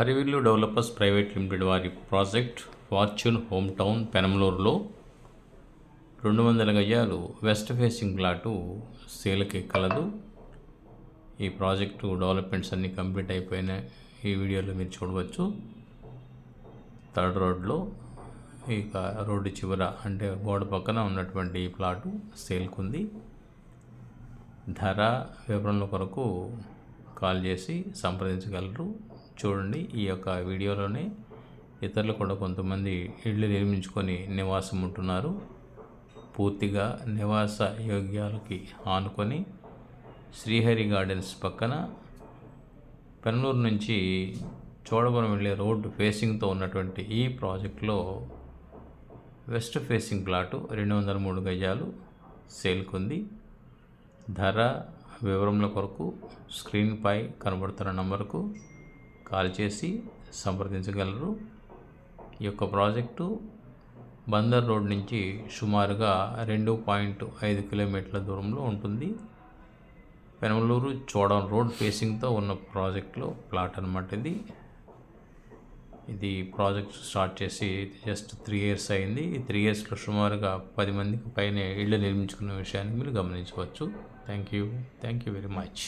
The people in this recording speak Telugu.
హరివిల్లు డెవలపర్స్ ప్రైవేట్ లిమిటెడ్ వారి ప్రాజెక్ట్ ఫార్చ్యూన్ హోమ్ టౌన్ పెనమలూరులో 200 గజాలు వెస్ట్ ఫేసింగ్ ప్లాటు సేల్కి కలదు. ఈ ప్రాజెక్టు డెవలప్మెంట్స్ అన్నీ కంప్లీట్ అయిపోయినాయి. ఈ వీడియోలో మీరు చూడవచ్చు. థర్డ్ రోడ్లో ఇక రోడ్డు చివర అంటే గోడ పక్కన ఉన్నటువంటి ఈ ప్లాటు సేల్కుంది. ధర వివరణల కొరకు కాల్ చేసి సంప్రదించగలరు. చూడండి, ఈ యొక్క వీడియోలోనే ఇతరులు కూడా కొంతమంది ఇళ్ళు నిర్మించుకొని నివాసం ఉంటున్నారు. పూర్తిగా నివాస యోగ్యాలకి ఆనుకొని శ్రీహరి గార్డెన్స్ పక్కన పెనమలూరు నుంచి చోడవరం వెళ్ళే రోడ్డు ఫేసింగ్తో ఉన్నటువంటి ఈ ప్రాజెక్టులో వెస్ట్ ఫేసింగ్ ప్లాటు 203 గజాలు సేల్కుంది. ధర వివరముల కొరకు స్క్రీన్పై కనబడుతున్న నంబర్కు కాల్ చేసి సంప్రదించగలరు. ఈ యొక్క ప్రాజెక్టు బందర్ రోడ్ నుంచి సుమారుగా 2.5 కిలోమీటర్ల దూరంలో ఉంటుంది. పెనమలూరు చోడవరం రోడ్ ఫేసింగ్తో ఉన్న ప్రాజెక్టులో ప్లాట్ అన్నమాట. ఇది ప్రాజెక్ట్ స్టార్ట్ చేసి జస్ట్ 3 years అయింది. ఈ 3 yearsలో సుమారుగా 10 మందికి పైన ఇళ్ళు నిర్మించుకున్న విషయాన్ని మీరు గమనించవచ్చు. Thank you very much.